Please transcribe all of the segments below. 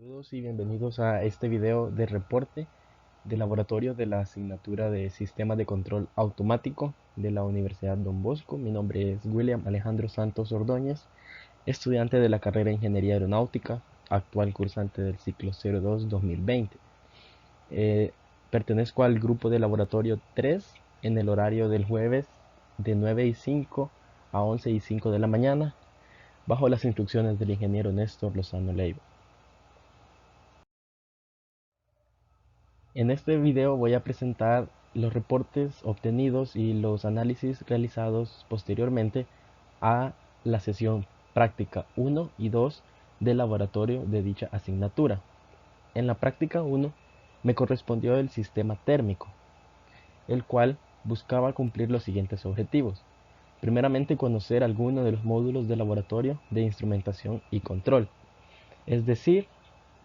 Saludos y bienvenidos a este video de reporte de laboratorio de la asignatura de Sistemas de Control Automático de la Universidad Don Bosco. Mi nombre es William Alejandro Santos Ordóñez, estudiante de la carrera de Ingeniería Aeronáutica, actual cursante del ciclo 02-2020. Pertenezco al grupo de laboratorio 3 en el horario del jueves de 9:05 a 11:05 de la mañana, bajo las instrucciones del ingeniero Néstor Lozano Leiva. En este video voy a presentar los reportes obtenidos y los análisis realizados posteriormente a la sesión práctica 1 y 2 del laboratorio de dicha asignatura. En la práctica 1 me correspondió el sistema térmico, el cual buscaba cumplir los siguientes objetivos. Primeramente, conocer algunos de los módulos del laboratorio de instrumentación y control, es decir,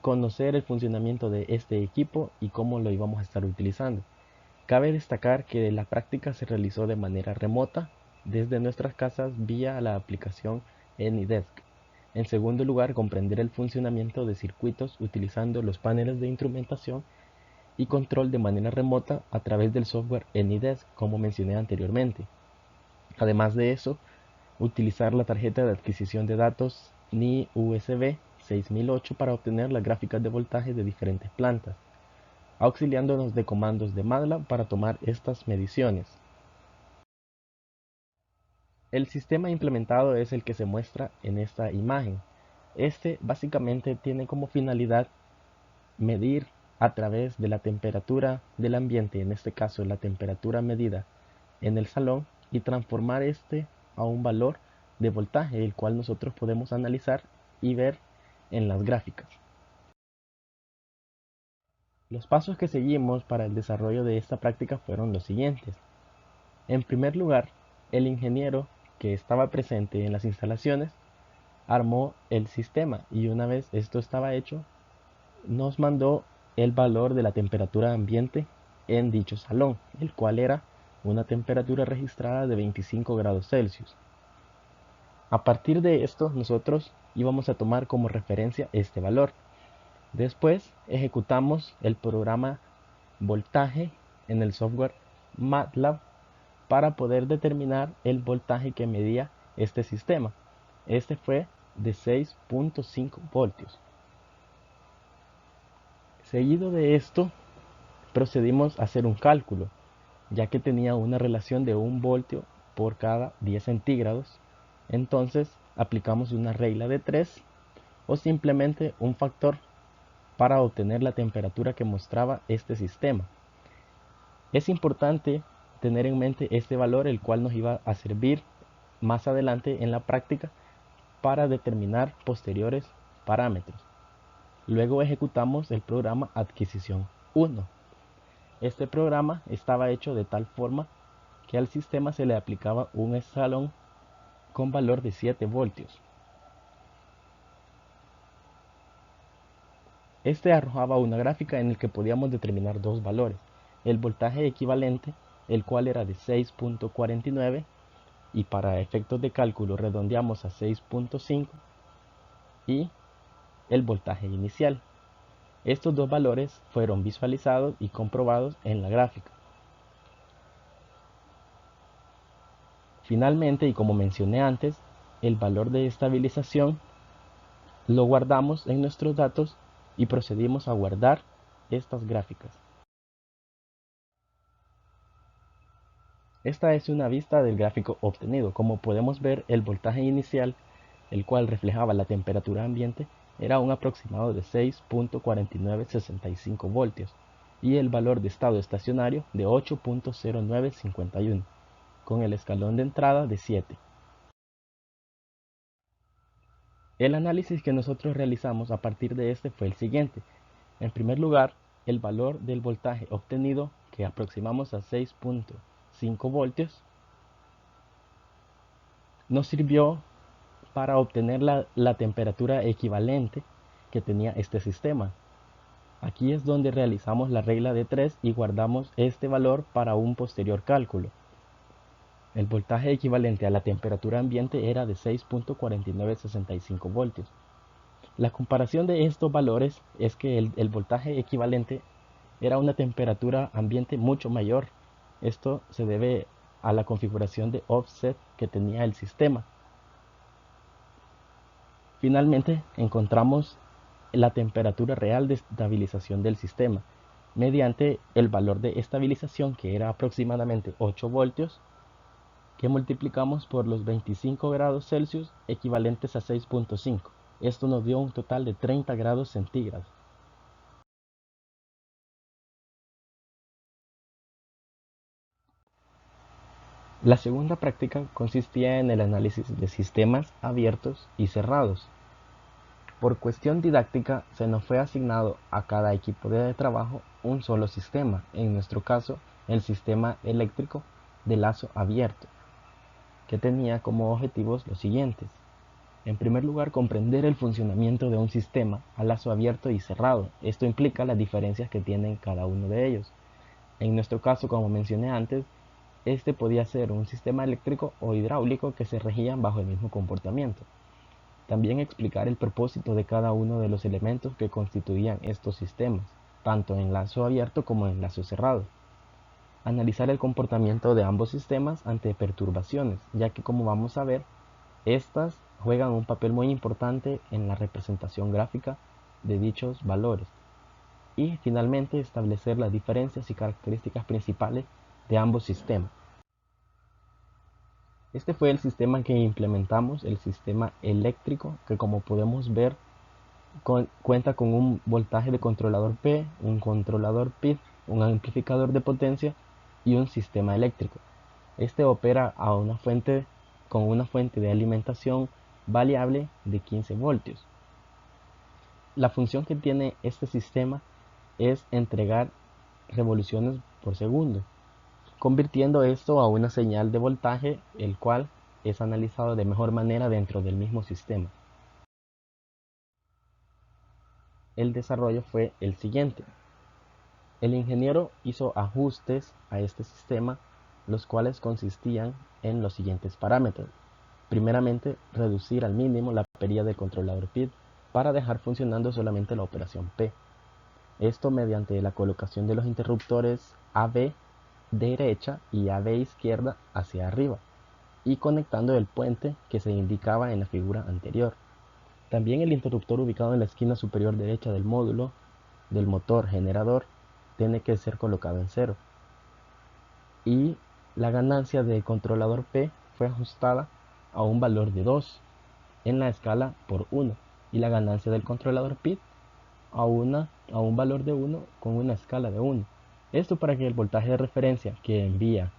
conocer el funcionamiento de este equipo y cómo lo íbamos a estar utilizando. Cabe destacar que la práctica se realizó de manera remota desde nuestras casas vía la aplicación AnyDesk. En segundo lugar, comprender el funcionamiento de circuitos utilizando los paneles de instrumentación y control de manera remota a través del software AnyDesk, como mencioné anteriormente. Además de eso, utilizar la tarjeta de adquisición de datos NI USB 6008 para obtener las gráficas de voltaje de diferentes plantas, auxiliándonos de comandos de MATLAB para tomar estas mediciones. El sistema implementado es el que se muestra en esta imagen. Este básicamente tiene como finalidad medir a través de la temperatura del ambiente, en este caso la temperatura medida en el salón, y transformar este a un valor de voltaje, el cual nosotros podemos analizar y ver en las gráficas. Los pasos que seguimos para el desarrollo de esta práctica fueron los siguientes. En primer lugar, el ingeniero que estaba presente en las instalaciones armó el sistema, y una vez esto estaba hecho, nos mandó el valor de la temperatura ambiente en dicho salón, el cual era una temperatura registrada de 25 grados Celsius. A partir de esto, nosotros íbamos a tomar como referencia este valor. Después ejecutamos el programa voltaje en el software MATLAB para poder determinar el voltaje que medía este sistema. Este fue de 6.5 voltios. Seguido de esto, procedimos a hacer un cálculo, ya que tenía una relación de 1 voltio por cada 10 centígrados. Entonces aplicamos una regla de 3 o simplemente un factor para obtener la temperatura que mostraba este sistema. Es importante tener en mente este valor, el cual nos iba a servir más adelante en la práctica para determinar posteriores parámetros. Luego ejecutamos el programa adquisición 1. Este programa estaba hecho de tal forma que al sistema se le aplicaba un escalón con valor de 7 voltios. Este arrojaba una gráfica en la que podíamos determinar dos valores: el voltaje equivalente, el cual era de 6.49, y para efectos de cálculo redondeamos a 6.5, y el voltaje inicial. Estos dos valores fueron visualizados y comprobados en la gráfica. Finalmente, y como mencioné antes, el valor de estabilización lo guardamos en nuestros datos y procedimos a guardar estas gráficas. Esta es una vista del gráfico obtenido. Como podemos ver, el voltaje inicial, el cual reflejaba la temperatura ambiente, era un aproximado de 6.4965 voltios y el valor de estado estacionario de 8.0951, con el escalón de entrada de 7. El análisis que nosotros realizamos a partir de este fue el siguiente. En primer lugar, el valor del voltaje obtenido, que aproximamos a 6.5 voltios, nos sirvió para obtener la temperatura equivalente que tenía este sistema. Aquí es donde realizamos la regla de 3 y guardamos este valor para un posterior cálculo. El voltaje equivalente a la temperatura ambiente era de 6.4965 voltios. La comparación de estos valores es que el voltaje equivalente era una temperatura ambiente mucho mayor. Esto se debe a la configuración de offset que tenía el sistema. Finalmente, encontramos la temperatura real de estabilización del sistema mediante el valor de estabilización, que era aproximadamente 8 voltios, que multiplicamos por los 25 grados Celsius equivalentes a 6.5. Esto nos dio un total de 30 grados centígrados. La segunda práctica consistía en el análisis de sistemas abiertos y cerrados. Por cuestión didáctica, se nos fue asignado a cada equipo de trabajo un solo sistema, en nuestro caso, el sistema eléctrico de lazo abierto, que tenía como objetivos los siguientes. En primer lugar, comprender el funcionamiento de un sistema a lazo abierto y cerrado. Esto implica las diferencias que tienen cada uno de ellos. En nuestro caso, como mencioné antes, este podía ser un sistema eléctrico o hidráulico que se regían bajo el mismo comportamiento. También explicar el propósito de cada uno de los elementos que constituían estos sistemas, tanto en lazo abierto como en lazo cerrado. Analizar el comportamiento de ambos sistemas ante perturbaciones, ya que como vamos a ver, estas juegan un papel muy importante en la representación gráfica de dichos valores. Y finalmente establecer las diferencias y características principales de ambos sistemas. Este fue el sistema que implementamos, el sistema eléctrico, que como podemos ver cuenta con un voltaje de controlador P, un controlador PID, un amplificador de potencia y un sistema eléctrico. Este opera con una fuente de alimentación variable de 15 voltios. La función que tiene este sistema es entregar revoluciones por segundo, convirtiendo esto a una señal de voltaje, el cual es analizado de mejor manera dentro del mismo sistema. El desarrollo fue el siguiente. El ingeniero hizo ajustes a este sistema, los cuales consistían en los siguientes parámetros. Primeramente, reducir al mínimo la pérdida del controlador PID para dejar funcionando solamente la operación P. Esto mediante la colocación de los interruptores AB derecha y AB izquierda hacia arriba y conectando el puente que se indicaba en la figura anterior. También el interruptor ubicado en la esquina superior derecha del módulo del motor generador tiene que ser colocado en cero. Y la ganancia del controlador P fue ajustada a un valor de 2 en la escala por 1 y la ganancia del controlador PID a un valor de 1 con una escala de 1. Esto para que el voltaje de referencia que envía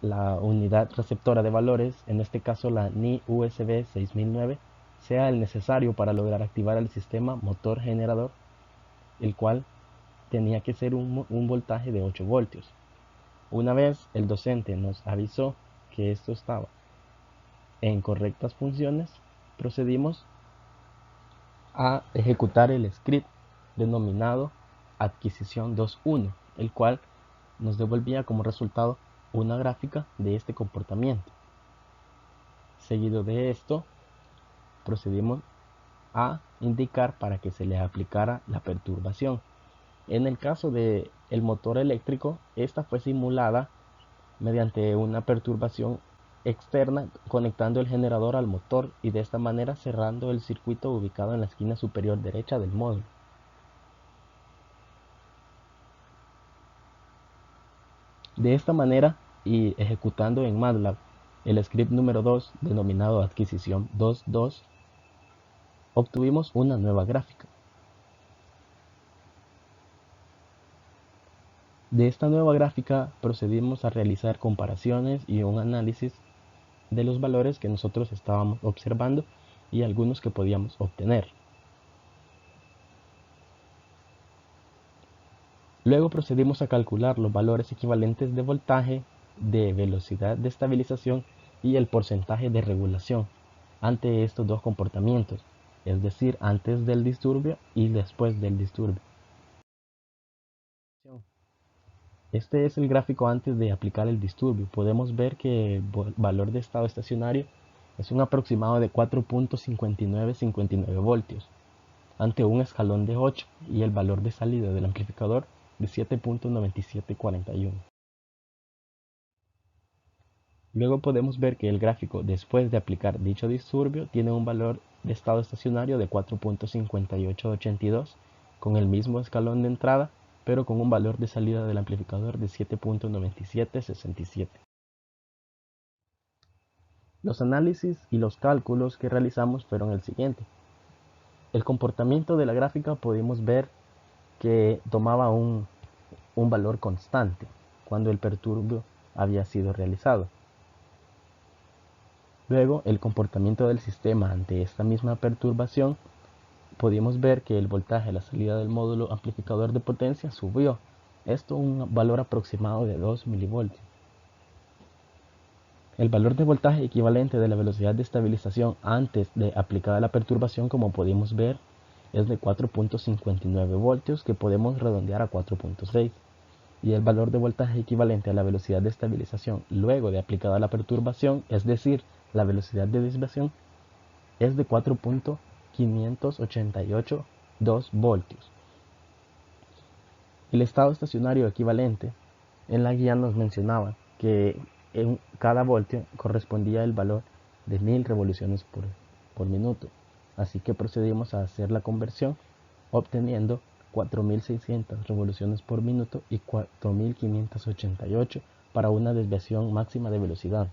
la unidad receptora de valores, en este caso la NI USB 6009, sea el necesario para lograr activar el sistema motor generador, el cual tenía que ser un voltaje de 8 voltios. Una vez el docente nos avisó que esto estaba en correctas funciones, procedimos a ejecutar el script denominado adquisición 2.1, el cual nos devolvía como resultado una gráfica de este comportamiento. Seguido de esto, procedimos a indicar para que se le aplicara la perturbación. En el caso del motor eléctrico, esta fue simulada mediante una perturbación externa conectando el generador al motor y de esta manera cerrando el circuito ubicado en la esquina superior derecha del módulo. De esta manera y ejecutando en MATLAB el script número 2 denominado adquisición 2.2, obtuvimos una nueva gráfica. De esta nueva gráfica procedimos a realizar comparaciones y un análisis de los valores que nosotros estábamos observando y algunos que podíamos obtener. Luego procedimos a calcular los valores equivalentes de voltaje, de velocidad de estabilización y el porcentaje de regulación ante estos dos comportamientos, es decir, antes del disturbio y después del disturbio. Este es el gráfico antes de aplicar el disturbio. Podemos ver que el valor de estado estacionario Es un aproximado de 4.5959 voltios ante un escalón de 8 y el valor de salida del amplificador de 7.9741. Luego podemos ver que el gráfico después de aplicar dicho disturbio tiene un valor de estado estacionario de 4.5882 con el mismo escalón de entrada, pero con un valor de salida del amplificador de 7.9767. Los análisis y los cálculos que realizamos fueron el siguiente. El comportamiento de la gráfica pudimos ver que tomaba un valor constante cuando el perturbio había sido realizado. Luego, el comportamiento del sistema ante esta misma perturbación, pudimos ver que el voltaje a la salida del módulo amplificador de potencia subió, esto un valor aproximado de 2 milivoltios. El valor de voltaje equivalente de la velocidad de estabilización antes de aplicada la perturbación, como pudimos ver, es de 4.59 voltios, que podemos redondear a 4.6. Y el valor de voltaje equivalente a la velocidad de estabilización luego de aplicada la perturbación, es decir, la velocidad de desviación, es de 4.5882 voltios. El estado estacionario equivalente en la guía nos mencionaba que en cada voltio correspondía el valor de 1000 revoluciones por minuto. Así que procedimos a hacer la conversión obteniendo 4600 revoluciones por minuto y 4588 para una desviación máxima de velocidad.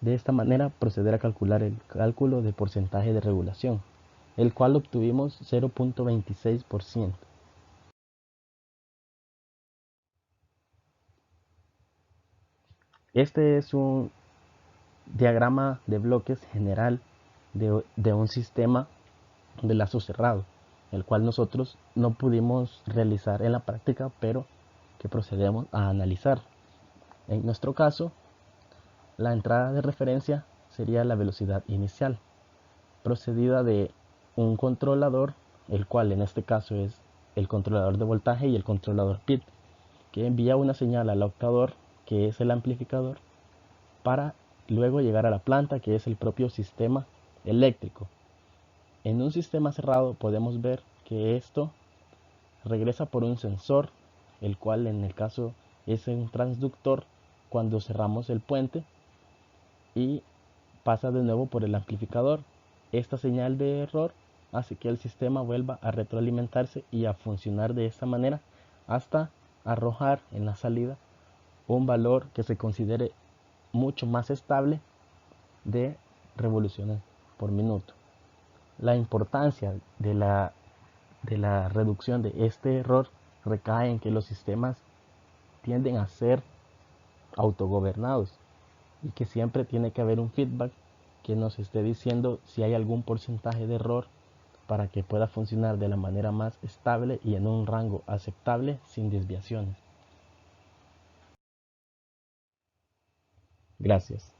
De esta manera proceder a calcular el cálculo de porcentaje de regulación, el cual obtuvimos 0.26%. Este es un diagrama de bloques general de un sistema de lazo cerrado, el cual nosotros no pudimos realizar en la práctica, pero que procedemos a analizar. En nuestro caso, la entrada de referencia sería la velocidad inicial, procedida de un controlador, el cual en este caso es el controlador de voltaje y el controlador PID, que envía una señal al octador, que es el amplificador, para luego llegar a la planta, que es el propio sistema eléctrico. En un sistema cerrado podemos ver que esto regresa por un sensor, el cual en el caso es un transductor cuando cerramos el puente, y pasa de nuevo por el amplificador. Esta señal de error hace que el sistema vuelva a retroalimentarse y a funcionar de esta manera hasta arrojar en la salida un valor que se considere mucho más estable de revoluciones por minuto. La importancia de la reducción de este error recae en que los sistemas tienden a ser autogobernados y que siempre tiene que haber un feedback que nos esté diciendo si hay algún porcentaje de error para que pueda funcionar de la manera más estable y en un rango aceptable sin desviaciones. Gracias.